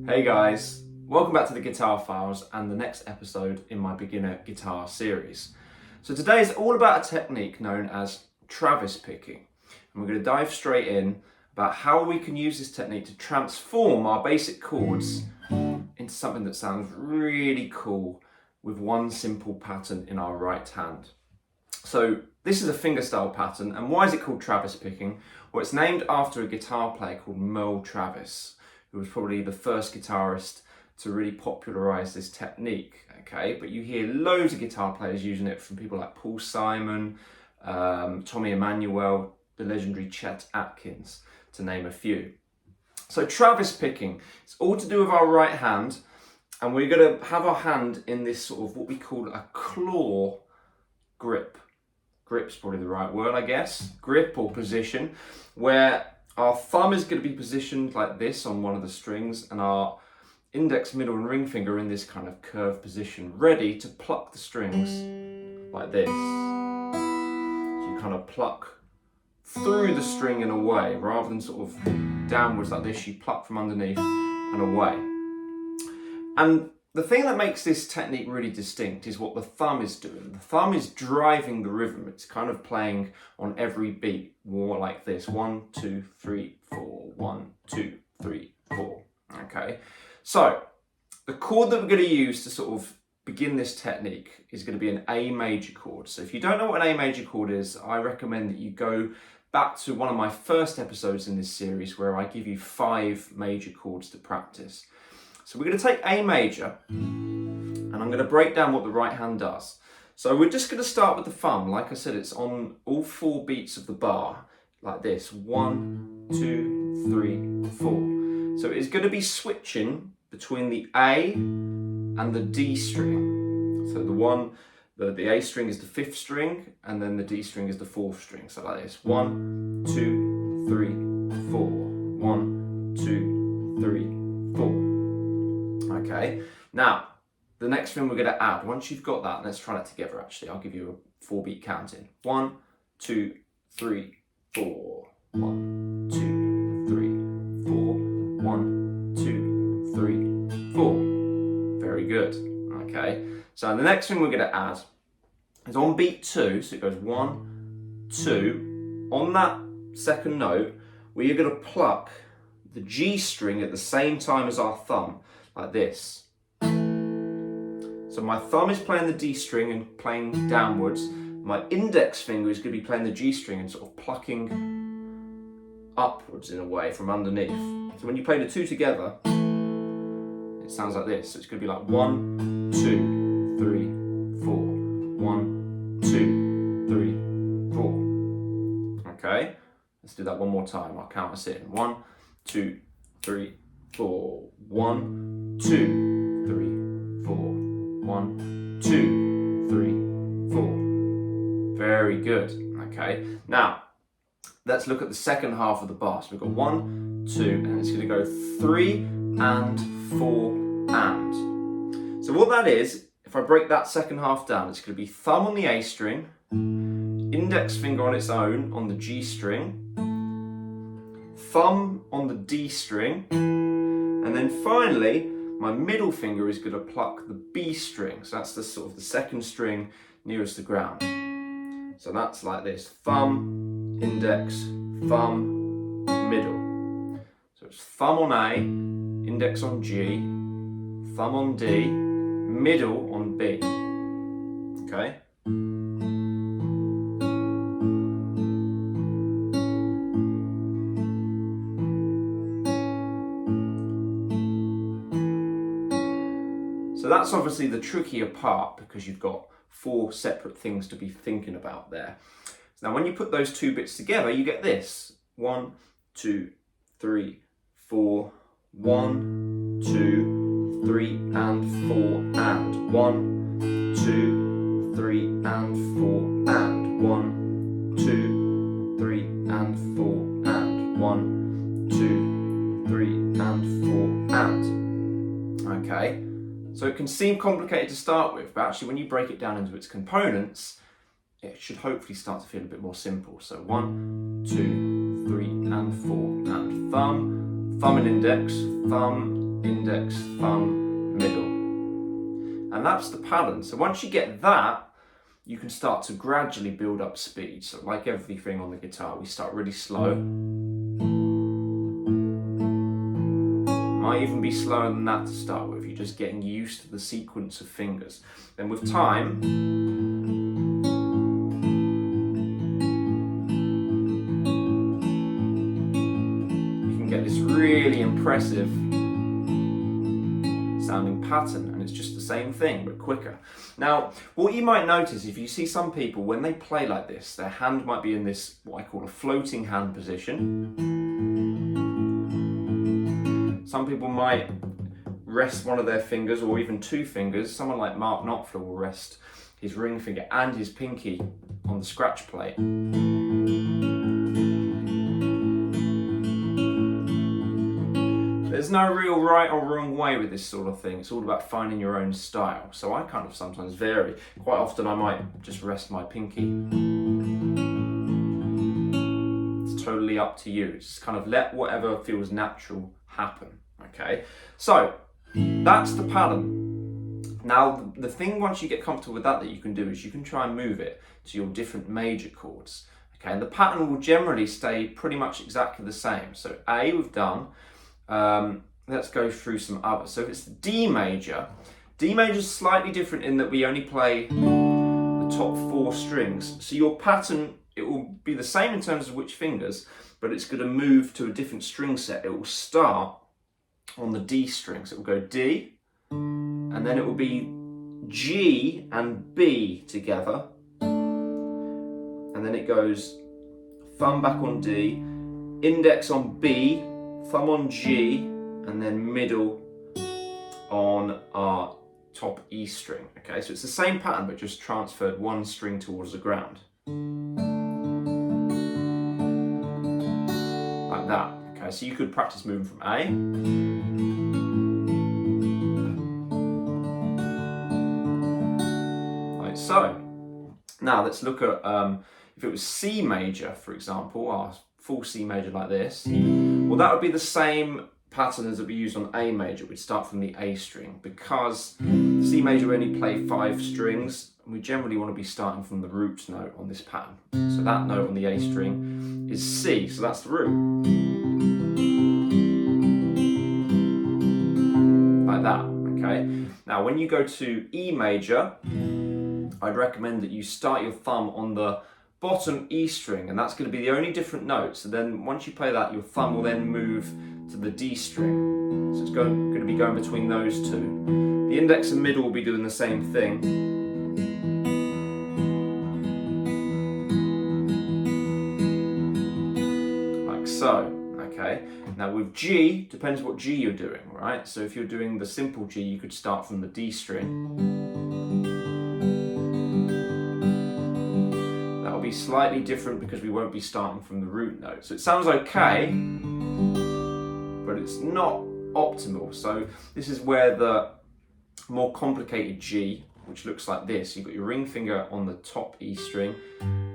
Hey guys, welcome back to the Guitar Files and the next episode in my beginner guitar series. So today is all about a technique known as Travis picking. And we're going to dive straight in about how we can use this technique to transform our basic chords into something that sounds really cool with one simple pattern in our right hand. So this is a fingerstyle pattern, and why is it called Travis picking? Well, it's named after a guitar player called Merle Travis, who was probably the first guitarist to really popularize this technique, okay? But you hear loads of guitar players using it, from people like Paul Simon, Tommy Emmanuel, the legendary Chet Atkins, to name a few. So Travis picking, it's all to do with our right hand, and we're gonna have our hand in this sort of what we call a claw grip. Grip's probably the right word, I guess. Grip or position, where our thumb is going to be positioned like this on one of the strings, and our index, middle and ring finger are in this kind of curved position, ready to pluck the strings like this. So you kind of pluck through the string and away, rather than sort of downwards like this. You pluck from underneath and away. And the thing that makes this technique really distinct is what the thumb is doing. The thumb is driving the rhythm. It's kind of playing on every beat, more like this. 1, 2, 3, 4. 1, 2, 3, 4. Okay. So the chord that we're going to use to sort of begin this technique is going to be an A major chord. So if you don't know what an A major chord is, I recommend that you go back to one of my first episodes in this series where I give you 5 major chords to practice. So we're going to take A major, and I'm going to break down what the right hand does. So we're just going to start with the thumb. Like I said, it's on all 4 beats of the bar, like this. 1, 2, 3, 4. So it's going to be switching between the A and the D string. So the A string is the 5th string, and then the D string is the 4th string. So like this. 1, 2, 3, 4. 1, 2, 3, 4. Okay, now the next thing we're going to add, once you've got that, let's try that together actually. I'll give you a 4-beat counting. 1, 2, 3, 4. 1, 2, 3, 4. 1, 2, 3, 4. Very good. Okay, so the next thing we're going to add is on beat 2, so it goes 1, 2. On that second note, we are going to pluck the G string at the same time as our thumb, like this. So my thumb is playing the D string and playing downwards. My index finger is going to be playing the G string and sort of plucking upwards in a way from underneath. So when you play the 2 together, it sounds like this. So it's going to be like 1, 2, 3, 4. 1, 2, 3, 4. Okay, let's do that one more time. I'll count us in. 1, 2, 3, 4. 1, 2, 3, 4. 1, 2, 3, 4. Very good. Okay, now let's look at the second half of the bar. So we've got 1, 2, and it's going to go 3 and 4 and. So what that is, if I break that second half down, it's going to be thumb on the A string, index finger on its own on the G string, thumb on the D string, and then finally my middle finger is going to pluck the B string. So that's the sort of the second string nearest the ground. So that's like this: thumb, index, thumb, middle. So it's thumb on A, index on G, thumb on D, middle on B. Okay? So that's obviously the trickier part, because you've got 4 separate things to be thinking about there. So now when you put those 2 bits together, you get this: 1, 2, 3, 4. 1, 2, 3, and 4, and. 1, 2, 3, and 4, and. 1, 2, 3, and 4, and. 1, 2, 3, and 4, and. Okay. So it can seem complicated to start with, but actually when you break it down into its components, it should hopefully start to feel a bit more simple. So 1, 2, 3, and 4, and thumb, thumb and index, thumb, index, thumb, middle. And that's the pattern. So once you get that, you can start to gradually build up speed. So like everything on the guitar, we start really slow. Might even be slower than that to start with. You're just getting used to the sequence of fingers. Then with time, you can get this really impressive sounding pattern, and it's just the same thing but quicker. Now, what you might notice, if you see some people when they play like this, their hand might be in this what I call a floating hand position. Some people might rest one of their fingers or even two fingers. Someone like Mark Knopfler will rest his ring finger and his pinky on the scratch plate. There's no real right or wrong way with this sort of thing. It's all about finding your own style. So I kind of sometimes vary. Quite often I might just rest my pinky. It's totally up to you. Just kind of let whatever feels natural happen. Okay, so that's the pattern. Now the thing, once you get comfortable with that you can do is you can try and move it to your different major chords. Okay, and the pattern will generally stay pretty much exactly the same. So A we've done. Let's go through some others. So if it's D major is slightly different in that we only play the top 4 strings. So your pattern, it will be the same in terms of which fingers, but it's going to move to a different string set. It will start on the D string. So it will go D, and then it will be G and B together, and then it goes thumb back on D, index on B, thumb on G, and then middle on our top E string. Okay, so it's the same pattern but just transferred one string towards the ground. Like that. Okay, so you could practice moving from A. Like so. Now let's look at, if it was C major, for example, our full C major like this, well that would be the same pattern as that we used on A major. We'd start from the A string. Because C major we only play 5 strings, and we generally want to be starting from the root note on this pattern. So that note on the A string is C, so that's the root. Like that, okay? Now when you go to E major, I'd recommend that you start your thumb on the bottom E string, and that's going to be the only different note. So then once you play that, your thumb will then move to the D string. So it's going to be going between those two. The index and middle will be doing the same thing. Like so, okay? Now with G, depends what G you're doing, right? So if you're doing the simple G, you could start from the D string. Be slightly different because we won't be starting from the root note. So it sounds okay, but it's not optimal. So this is where the more complicated G, which looks like this, you've got your ring finger on the top E string,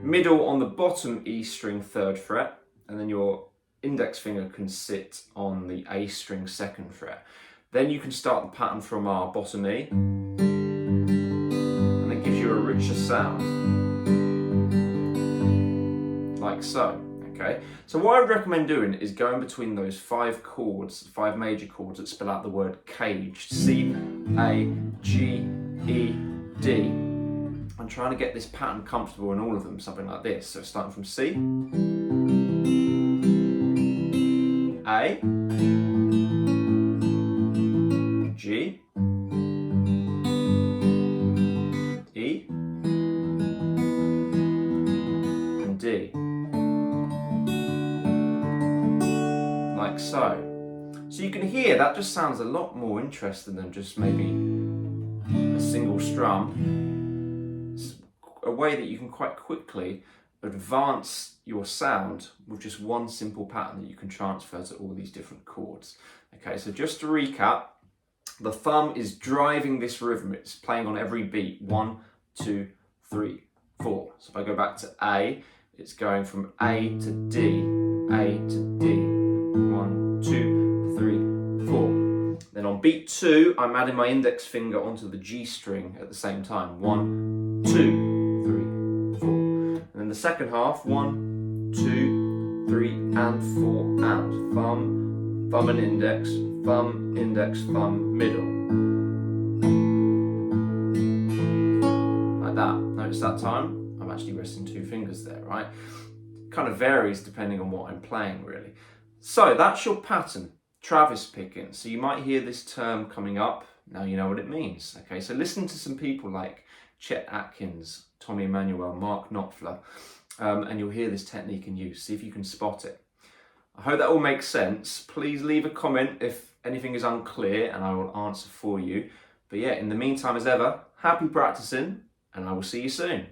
middle on the bottom E string 3rd fret, and then your index finger can sit on the A string 2nd fret. Then you can start the pattern from our bottom E, and it gives you a richer sound. Like so, okay? So what I would recommend doing is going between those 5 chords, 5 major chords that spell out the word caged. C, A, G, E, D. I'm trying to get this pattern comfortable in all of them, something like this. So starting from C, A, G, E, and D. Like so. So you can hear that just sounds a lot more interesting than just maybe a single strum. It's a way that you can quite quickly advance your sound with just one simple pattern that you can transfer to all these different chords. Okay, so just to recap, the thumb is driving this rhythm. It's playing on every beat. 1, 2, 3, 4. So if I go back to A, it's going from A to D, A to D. 1, 2, 3, 4. Then on beat 2, I'm adding my index finger onto the G string at the same time. 1, 2, 3, 4. And then the second half, 1, 2, 3, and 4, and thumb and index, thumb, middle. Like that. Notice that time, I'm actually resting 2 fingers there, right? Kind of varies depending on what I'm playing, really. So that's your pattern, Travis picking. So you might hear this term coming up. Now you know what it means. Okay, so listen to some people like Chet Atkins, Tommy Emmanuel, Mark Knopfler, and you'll hear this technique in use. See if you can spot it. I hope that all makes sense. Please leave a comment if anything is unclear and I will answer for you. But yeah, in the meantime, as ever, happy practicing and I will see you soon.